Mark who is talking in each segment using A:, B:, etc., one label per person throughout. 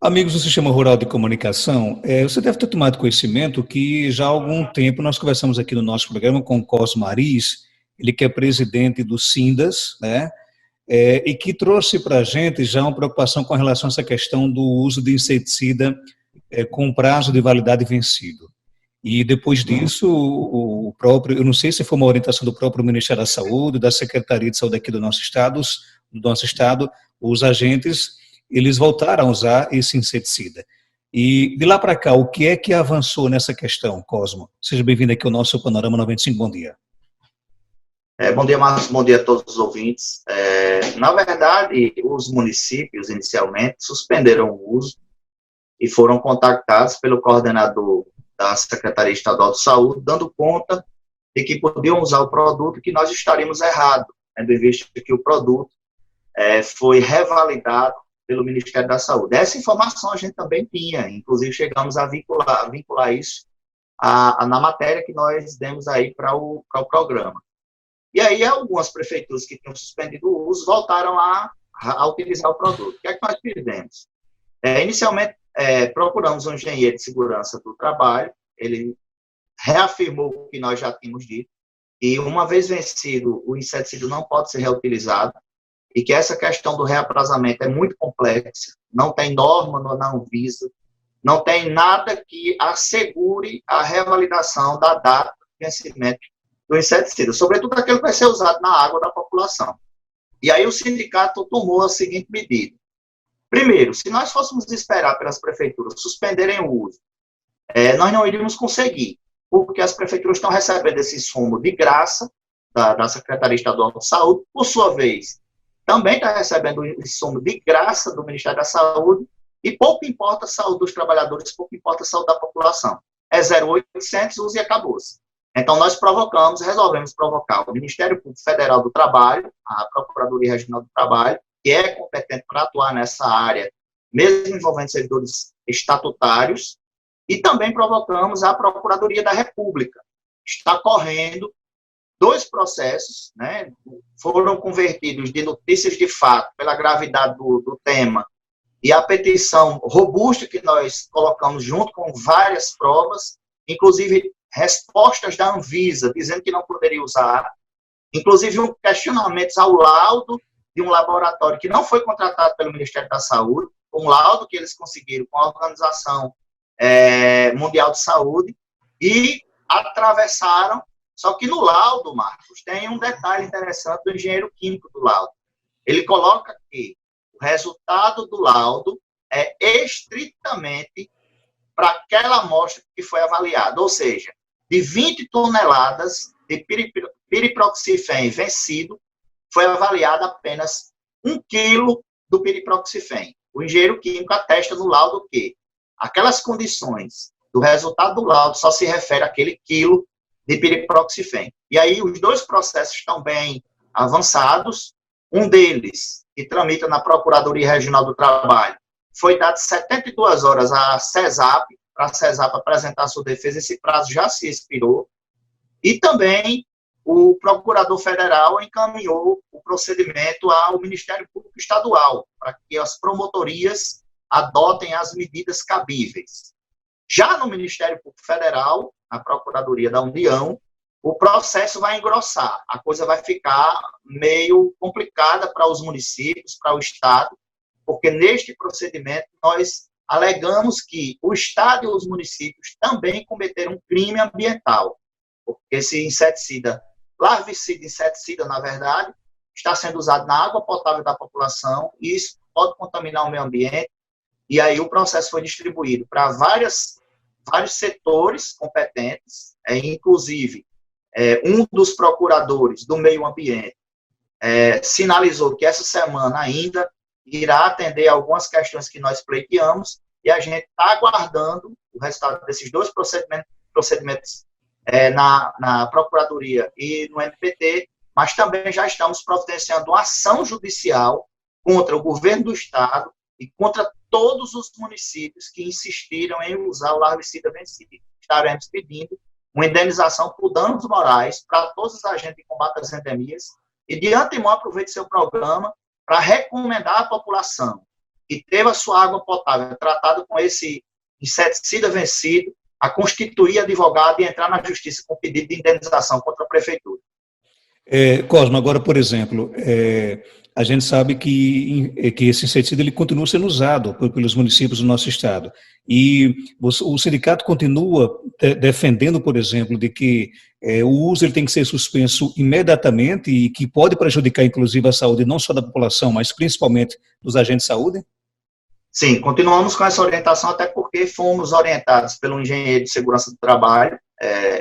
A: Amigos do Sistema Rural de Comunicação, você deve ter tomado conhecimento que já há algum tempo nós conversamos aqui no nosso programa com o Cosmo Maris, ele que é presidente do Sindas, né? E que trouxe para a gente já uma preocupação com relação a essa questão do uso de inseticida com prazo de validade vencido. E depois disso, o próprio, eu não sei se foi uma orientação do próprio Ministério da Saúde, da Secretaria de Saúde aqui do nosso estado, os agentes, eles voltaram a usar esse inseticida. E de lá para cá, o que é que avançou nessa questão, Cosmo? Seja bem-vindo aqui ao nosso Panorama 95, bom dia.
B: Bom dia, Márcio, bom dia a todos os ouvintes. Na verdade, os municípios, inicialmente, suspenderam o uso e foram contactados pelo coordenador da Secretaria Estadual de Saúde, dando conta de que podiam usar o produto, que nós estaríamos errados, visto que o produto foi revalidado pelo Ministério da Saúde. Essa informação a gente também tinha, inclusive chegamos a vincular isso na matéria que nós demos aí para o programa. E aí algumas prefeituras que tinham suspendido o uso voltaram a utilizar o produto. O que é que nós fizemos? Inicialmente, procuramos um engenheiro de segurança do trabalho, ele reafirmou o que nós já tínhamos dito, e uma vez vencido, o inseticida não pode ser reutilizado, e que essa questão do reaprazamento é muito complexa, não tem norma na Anvisa, não tem nada que assegure a revalidação da data de vencimento do inseticida, sobretudo aquele que vai ser usado na água da população. E aí o sindicato tomou a seguinte medida. Primeiro, se nós fôssemos esperar pelas prefeituras suspenderem o uso, nós não iríamos conseguir, porque as prefeituras estão recebendo esse insumo de graça da Secretaria Estadual de Saúde, por sua vez, também está recebendo o insumo de graça do Ministério da Saúde, e pouco importa a saúde dos trabalhadores, pouco importa a saúde da população. É 0,800, use e acabou-se. Então, nós resolvemos provocar o Ministério Público Federal do Trabalho, a Procuradoria Regional do Trabalho, que é competente para atuar nessa área, mesmo envolvendo servidores estatutários, e também provocamos a Procuradoria da República. Está correndo 2 processos, foram convertidos de notícias de fato, pela gravidade do tema, e a petição robusta que nós colocamos junto com várias provas, inclusive respostas da Anvisa, dizendo que não poderia usar, inclusive questionamentos ao laudo de um laboratório que não foi contratado pelo Ministério da Saúde, um laudo que eles conseguiram com a Organização Mundial de Saúde, e atravessaram, só que no laudo, Marcos, tem um detalhe interessante do engenheiro químico do laudo. Ele coloca que o resultado do laudo é estritamente para aquela amostra que foi avaliada, ou seja, de 20 toneladas de piriproxifem vencido, foi avaliado apenas 1 quilo do piriproxifem. O engenheiro químico atesta no laudo que aquelas condições do resultado do laudo só se refere àquele quilo de piriproxifem. E aí os 2 processos estão bem avançados. Um deles, que tramita na Procuradoria Regional do Trabalho, foi dado 72 horas à CESAP, para a CESAP apresentar sua defesa. Esse prazo já se expirou. E também o Procurador Federal encaminhou o procedimento ao Ministério Público Estadual, para que as promotorias adotem as medidas cabíveis. Já no Ministério Público Federal, na Procuradoria da União, o processo vai engrossar, a coisa vai ficar meio complicada para os municípios, para o Estado, porque neste procedimento nós alegamos que o Estado e os municípios também cometeram um crime ambiental, porque esse inseticida, larvicida inseticida, na verdade, está sendo usado na água potável da população, e isso pode contaminar o meio ambiente, e aí o processo foi distribuído para vários setores competentes, inclusive um dos procuradores do meio ambiente sinalizou que essa semana ainda irá atender algumas questões que nós pleiteamos, e a gente está aguardando o resultado desses 2 procedimentos na Procuradoria e no MPT, mas também já estamos providenciando uma ação judicial contra o governo do Estado e contra todos os municípios que insistiram em usar o larvicida vencido. Estaremos pedindo uma indenização por danos morais para todos os agentes de combate às endemias, e de antemão aproveite seu programa para recomendar à população que teve a sua água potável tratada com esse inseticida vencido, a constituir advogado e entrar na justiça com pedido de indenização contra a prefeitura.
A: Cosmo, agora, por exemplo, a gente sabe que esse inseticida ele continua sendo usado pelos municípios do nosso estado. E o sindicato continua defendendo, por exemplo, de que o uso ele tem que ser suspenso imediatamente e que pode prejudicar, inclusive, a saúde não só da população, mas principalmente dos agentes de saúde?
B: Sim, continuamos com essa orientação, até porque fomos orientados pelo engenheiro de segurança do trabalho,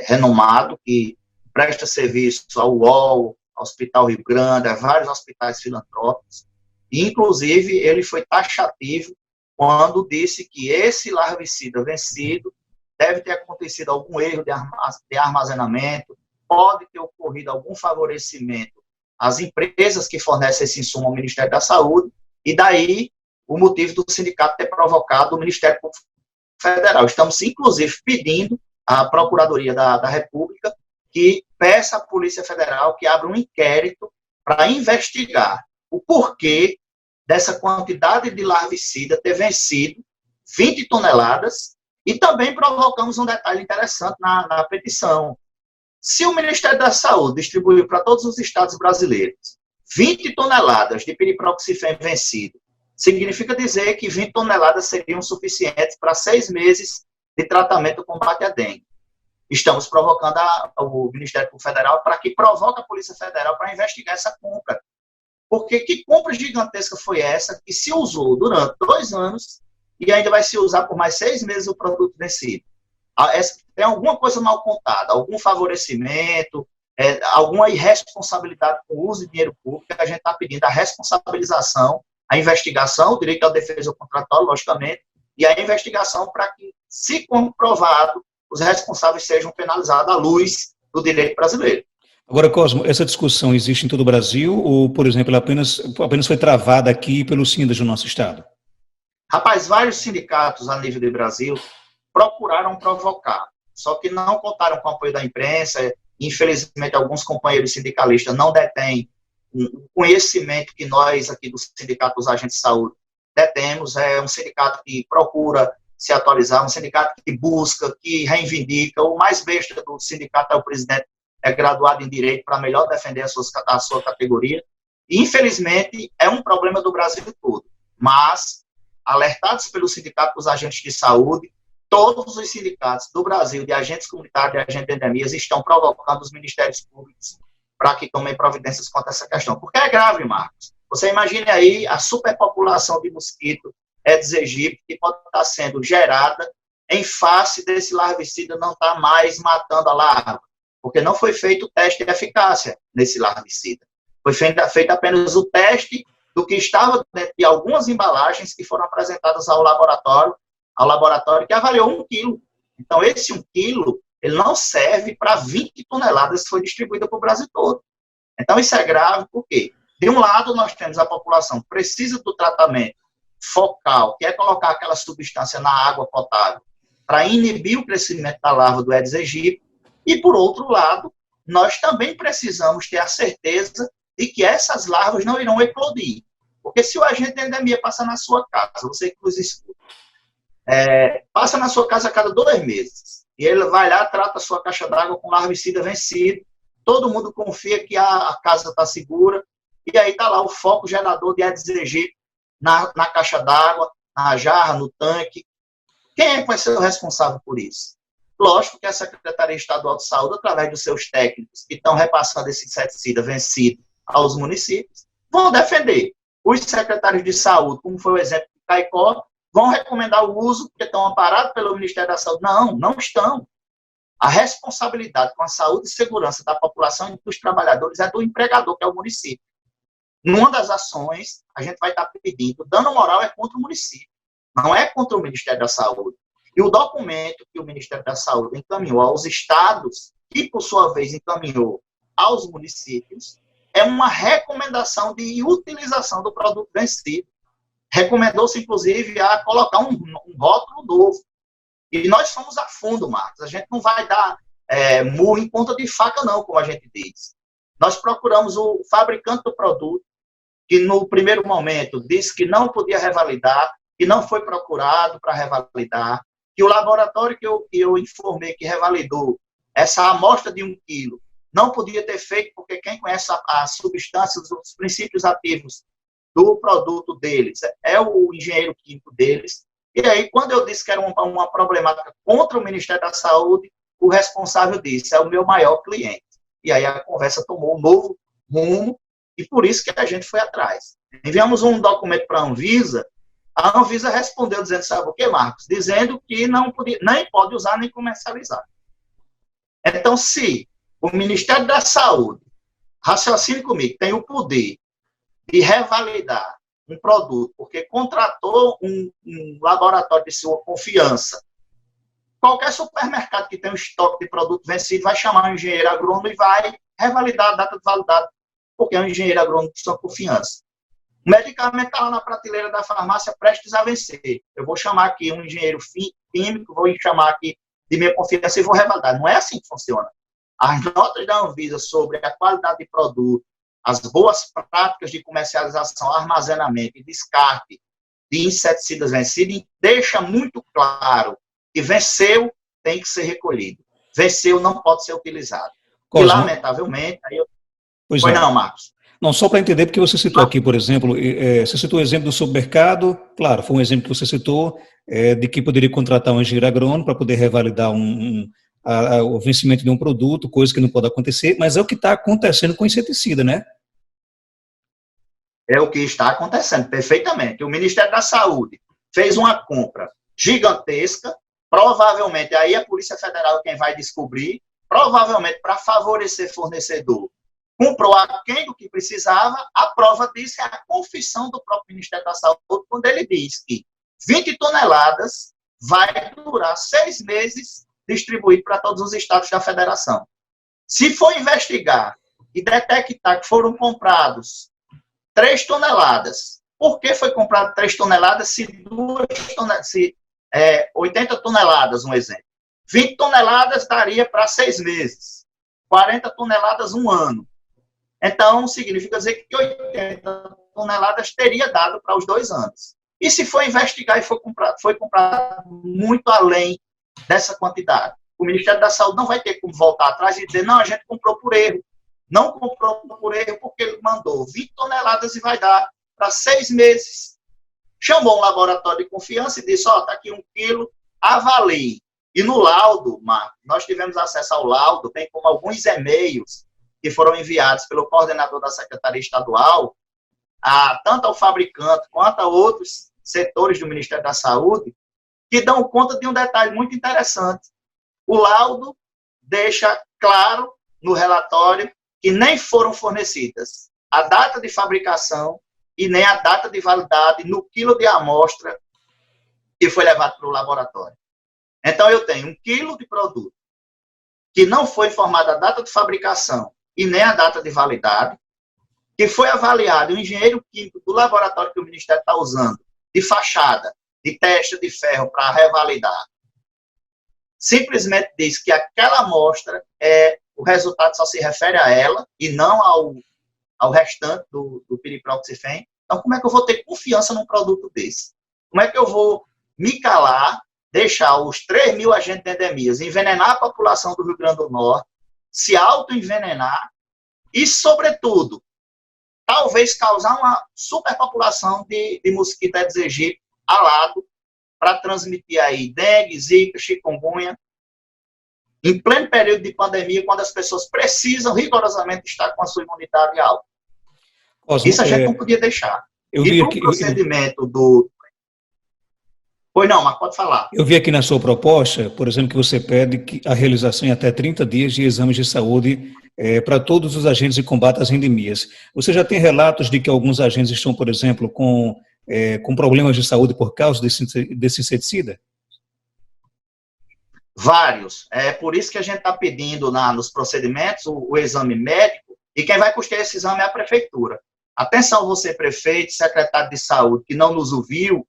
B: renomado, que presta serviço ao UOL, ao Hospital Rio Grande, a vários hospitais filantrópicos, e, inclusive, ele foi taxativo quando disse que esse larvicida vencido deve ter acontecido algum erro de armazenamento, pode ter ocorrido algum favorecimento às empresas que fornecem esse insumo ao Ministério da Saúde, e daí o motivo do sindicato ter provocado o Ministério Público Federal. Estamos, inclusive, pedindo à Procuradoria da República que peça à Polícia Federal que abra um inquérito para investigar o porquê dessa quantidade de larvicida ter vencido 20 toneladas, e também provocamos um detalhe interessante na petição. Se o Ministério da Saúde distribuiu para todos os estados brasileiros 20 toneladas de piriproxifeno vencido, significa dizer que 20 toneladas seriam suficientes para 6 meses de tratamento do combate à dengue. Estamos provocando o Ministério Público Federal para que provoque a Polícia Federal para investigar essa compra. Porque que compra gigantesca foi essa que se usou durante 2 anos e ainda vai se usar por mais 6 meses o produto vencido? Tem alguma coisa mal contada, algum favorecimento, alguma irresponsabilidade com o uso de dinheiro público, que a gente está pedindo a responsabilização, a investigação, o direito à defesa contratual, logicamente, e a investigação para que, se comprovado, os responsáveis sejam penalizados à luz do direito brasileiro.
A: Agora, Cosmo, essa discussão existe em todo o Brasil ou, por exemplo, ela apenas foi travada aqui pelo Sindas do nosso estado?
B: Rapaz, vários sindicatos a nível do Brasil procuraram provocar, só que não contaram com o apoio da imprensa. Infelizmente, alguns companheiros sindicalistas não detêm o conhecimento que nós aqui do Sindicato dos Agentes de Saúde detemos. É um sindicato que procura se atualizar, um sindicato que busca, que reivindica. O mais besta do sindicato é o presidente, é graduado em Direito para melhor defender a sua categoria. E, infelizmente, é um problema do Brasil todo. Mas, alertados pelo Sindicato dos Agentes de Saúde, todos os sindicatos do Brasil, de agentes comunitários, de agentes de endemias, estão provocando os ministérios públicos para que tomem providências contra essa questão. Porque é grave, Marcos. Você imagine aí a superpopulação de mosquito Aedes aegypti que pode estar sendo gerada em face desse larvicida não estar mais matando a larva, porque não foi feito o teste de eficácia nesse larvicida. Foi feito apenas o teste do que estava dentro de algumas embalagens que foram apresentadas ao laboratório que avaliou 1 quilo. Então, esse 1 quilo, ele não serve para 20 toneladas que foi distribuída para o Brasil todo. Então, isso é grave, porque, de um lado, nós temos a população que precisa do tratamento focal, que é colocar aquela substância na água potável para inibir o crescimento da larva do Aedes aegypti, e, por outro lado, nós também precisamos ter a certeza de que essas larvas não irão eclodir. Porque se o agente de endemia passa na sua casa, você que nos escuta, passa na sua casa a cada 2 meses, e ele vai lá, trata a sua caixa d'água com larvicida vencido, todo mundo confia que a casa está segura, e aí está lá o foco gerador de Aedes aegypti na caixa d'água, na jarra, no tanque. Quem é que vai ser o responsável por isso? Lógico que a Secretaria Estadual de Saúde, através dos seus técnicos que estão repassando esse inseticida vencido aos municípios, vão defender. Os secretários de saúde, como foi o exemplo de Caicó, vão recomendar o uso porque estão amparados pelo Ministério da Saúde. Não, não estão. A responsabilidade com a saúde e segurança da população e dos trabalhadores é do empregador, que é o município. Numa das ações, a gente vai estar pedindo, dano moral é contra o município, não é contra o Ministério da Saúde. E o documento que o Ministério da Saúde encaminhou aos estados, e por sua vez encaminhou aos municípios, é uma recomendação de utilização do produto vencido. Recomendou-se, inclusive, a colocar um rótulo novo. E nós fomos a fundo, Marcos. A gente não vai dar murro em ponta de faca, não, como a gente diz. Nós procuramos o fabricante do produto, que no primeiro momento disse que não podia revalidar, que não foi procurado para revalidar, que o laboratório que eu informei que revalidou essa amostra de 1 quilo não podia ter feito, porque quem conhece as substâncias, os princípios ativos do produto deles é o engenheiro químico deles. E aí, quando eu disse que era uma problemática contra o Ministério da Saúde, o responsável disse, é o meu maior cliente. E aí a conversa tomou um novo rumo, e por isso que a gente foi atrás. Enviamos um documento para a Anvisa respondeu dizendo, sabe o que, Marcos? Dizendo que não podia, nem pode usar nem comercializar. Então, se o Ministério da Saúde, raciocine comigo, tem o poder de revalidar um produto, porque contratou um laboratório de sua confiança, qualquer supermercado que tem um estoque de produto vencido vai chamar um engenheiro agrônomo e vai revalidar a data de validade, porque é um engenheiro agrônomo de sua confiança. O medicamento está lá na prateleira da farmácia prestes a vencer. Eu vou chamar aqui um engenheiro químico, vou chamar aqui de minha confiança e vou revalidar. Não é assim que funciona. As notas da Anvisa sobre a qualidade de produto, as boas práticas de comercialização, armazenamento e descarte de inseticidas vencidos, deixa muito claro que venceu, tem que ser recolhido. Venceu, não pode ser utilizado. E, lamentavelmente...
A: Pois
B: não, Marcos.
A: Não, só para entender, porque você citou aqui, por exemplo, você citou o exemplo do supermercado, claro, foi um exemplo que você citou, de que poderia contratar um engenheiro agrônomo para poder revalidar o vencimento de um produto, coisa que não pode acontecer, mas é o que está acontecendo com o inseticida, né?
B: É o que está acontecendo, perfeitamente. O Ministério da Saúde fez uma compra gigantesca, provavelmente, aí a Polícia Federal é quem vai descobrir, provavelmente para favorecer fornecedor, comprou aquém do que precisava. A prova disso é a confissão do próprio Ministério da Saúde, quando ele diz que 20 toneladas vai durar 6 meses distribuído para todos os estados da federação. Se for investigar e detectar que foram comprados 3 toneladas, por que foi comprado 3 toneladas se 80 toneladas, um exemplo? 20 toneladas daria para 6 meses, 40 toneladas, 1 ano. Então, significa dizer que 80 toneladas teria dado para os 2 anos. E se for investigar e foi comprado muito além dessa quantidade, o Ministério da Saúde não vai ter como voltar atrás e dizer, não, a gente comprou por erro. Não comprou por erro porque ele mandou 20 toneladas e vai dar para 6 meses. Chamou um laboratório de confiança e disse, está aqui 1 quilo, avalie. E no laudo, Marcos, nós tivemos acesso ao laudo, bem como alguns e-mails que foram enviados pelo coordenador da Secretaria Estadual, tanto ao fabricante quanto a outros setores do Ministério da Saúde, que dão conta de um detalhe muito interessante. O laudo deixa claro no relatório que nem foram fornecidas a data de fabricação e nem a data de validade no quilo de amostra que foi levado para o laboratório. Então, eu tenho 1 quilo de produto que não foi informada a data de fabricação e nem a data de validade, que foi avaliado o engenheiro químico do laboratório que o Ministério está usando, de fachada, de testa de ferro para revalidar, simplesmente diz que aquela amostra, o resultado só se refere a ela e não ao restante do piriproxifeno. Então, como é que eu vou ter confiança num produto desse? Como é que eu vou me calar, deixar os 3 mil agentes de endemias envenenar a população do Rio Grande do Norte, se auto-envenenar e, sobretudo, talvez causar uma superpopulação de mosquito Aedes aegypti alado para transmitir aí dengue, zika, chikungunya, em pleno período de pandemia, quando as pessoas precisam rigorosamente estar com a sua imunidade alta. Isso a gente não podia deixar. E para o procedimento do... Pois não, mas pode falar.
A: Eu vi aqui na sua proposta, por exemplo, que você pede a realização em até 30 dias de exames de saúde para todos os agentes de combate às endemias. Você já tem relatos de que alguns agentes estão, por exemplo, com problemas de saúde por causa desse inseticida?
B: Vários. É por isso que a gente está pedindo nos procedimentos o exame médico, e quem vai custear esse exame é a prefeitura. Atenção, você, prefeito, secretário de saúde, que não nos ouviu,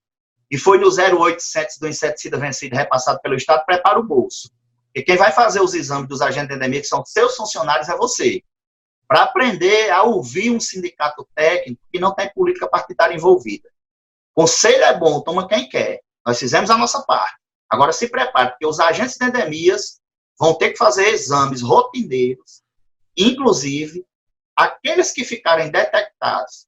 B: e foi no 0800 do inseticida vencido repassado pelo Estado, prepara o bolso. E quem vai fazer os exames dos agentes de endemia, que são seus funcionários, é você. para aprender a ouvir um sindicato técnico que não tem política partidária envolvida. Conselho é bom, toma quem quer. Nós fizemos a nossa parte. Agora se prepare, porque os agentes de endemias vão ter que fazer exames rotineiros, inclusive aqueles que ficarem detectados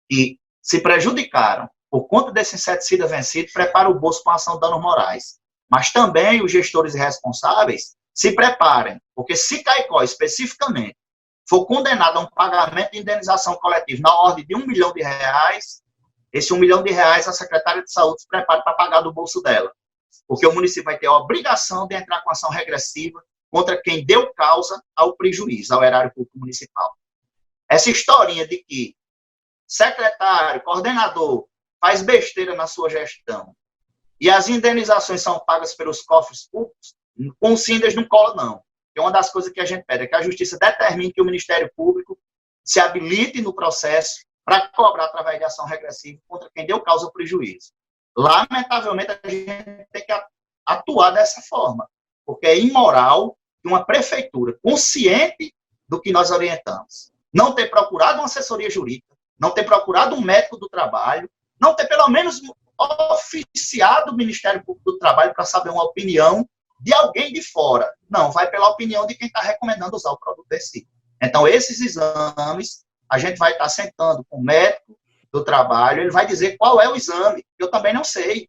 B: e se prejudicaram por conta desse inseticida vencido, prepara o bolso para ação de danos morais. Mas também os gestores responsáveis se preparem, porque se Caicó especificamente for condenado a um pagamento de indenização coletiva na ordem de R$1 milhão, esse R$1 milhão a secretária de saúde se prepara para pagar do bolso dela. Porque o município vai ter a obrigação de entrar com ação regressiva contra quem deu causa ao prejuízo, ao erário público municipal. Essa historinha de que secretário, coordenador, faz besteira na sua gestão e as indenizações são pagas pelos cofres públicos, com o Sindas não cola, não. É uma das coisas que a gente pede, é que a Justiça determine que o Ministério Público se habilite no processo para cobrar através de ação regressiva contra quem deu causa ao prejuízo. Lamentavelmente, a gente tem que atuar dessa forma, porque é imoral que uma prefeitura, consciente do que nós orientamos, não ter procurado uma assessoria jurídica, não ter procurado um médico do trabalho, não ter pelo menos oficiado o Ministério Público do Trabalho para saber uma opinião de alguém de fora. Não, vai pela opinião de quem está recomendando usar o produto vencido. Então, esses exames, a gente vai estar sentando com o médico do trabalho, ele vai dizer qual é o exame, eu também não sei.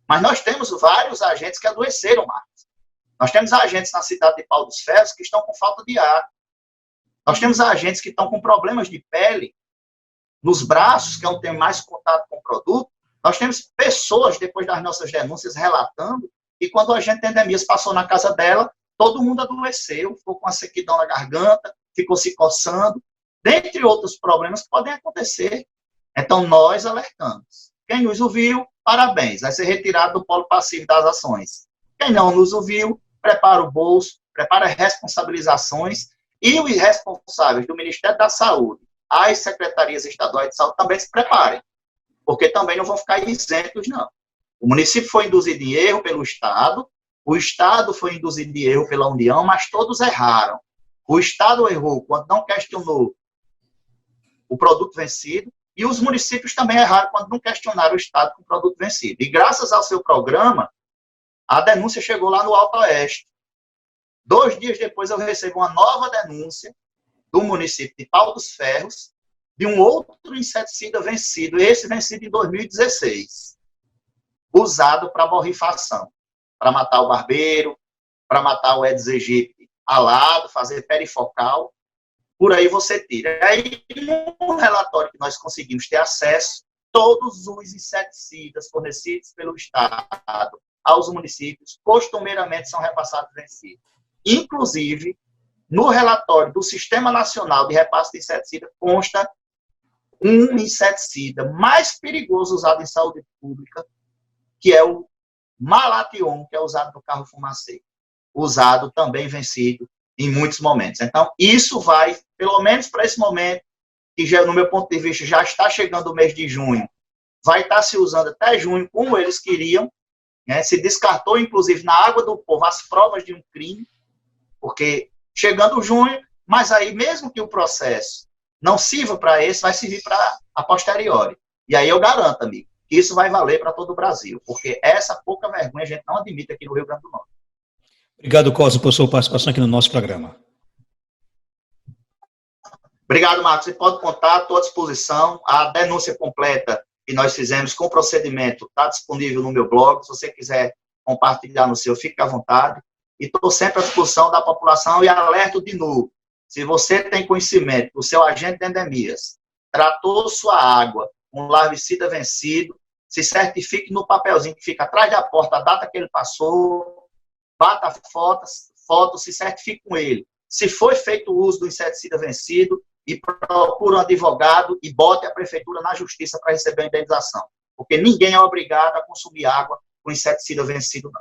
B: Mas nós temos vários agentes que adoeceram, Marcos. Nós temos agentes na cidade de Pau dos Ferros que estão com falta de ar. Nós temos agentes que estão com problemas de pele nos braços, que é onde tem mais contato com o produto. Nós temos pessoas, depois das nossas denúncias, relatando que quando a agente de endemias passou na casa dela, todo mundo adoeceu, ficou com uma sequidão na garganta, ficou se coçando, dentre outros problemas que podem acontecer. Então, nós alertamos. Quem nos ouviu, parabéns, vai ser retirado do polo passivo das ações. Quem não nos ouviu, prepara o bolso, prepara responsabilizações, e os responsáveis do Ministério da Saúde, as secretarias estaduais de saúde, também se preparem, porque também não vão ficar isentos, não. O município foi induzido em erro pelo Estado, o Estado foi induzido em erro pela União, mas todos erraram. O Estado errou quando não questionou o produto vencido, e os municípios também erraram quando não questionaram o Estado com o produto vencido. E graças ao seu programa, a denúncia chegou lá no Alto Oeste. 2 dias depois eu recebo uma nova denúncia do município de Pau dos Ferros, de um outro inseticida vencido, esse vencido em 2016, usado para borrifação, para matar o barbeiro, para matar o Aedes aegypti alado, fazer perifocal, por aí você tira. Aí, no relatório que nós conseguimos ter acesso, todos os inseticidas fornecidos pelo Estado aos municípios, costumeiramente são repassados vencidos. Inclusive, no relatório do Sistema Nacional de Repasse de Inseticida, consta um inseticida mais perigoso usado em saúde pública, que é o Malathion, que é usado no carro fumacê, usado também vencido em muitos momentos. Então, isso vai, pelo menos para esse momento, que já, no meu ponto de vista, já está chegando o mês de junho, vai estar se usando até junho, como eles queriam, né? Se descartou, inclusive, na água do povo, as provas de um crime, porque chegando junho, mas aí, mesmo que o processo não sirva para esse, vai servir para a posteriori. E aí eu garanto, amigo, que isso vai valer para todo o Brasil, porque essa pouca vergonha a gente não admite aqui no Rio Grande do Norte.
A: Obrigado, Cosmo, por sua participação aqui no nosso programa.
B: Obrigado, Marcos. Você pode contar, estou à disposição. A denúncia completa que nós fizemos com o procedimento está disponível no meu blog. Se você quiser compartilhar no seu, fique à vontade. E estou sempre à disposição da população e alerto de novo. Se você tem conhecimento do seu agente de endemias, tratou sua água com larvicida vencido, se certifique no papelzinho que fica atrás da porta, a data que ele passou, bata foto, se certifique com ele. Se foi feito o uso do inseticida vencido, e procure um advogado e bote a prefeitura na justiça para receber a indenização. Porque ninguém é obrigado a consumir água com inseticida vencido, não.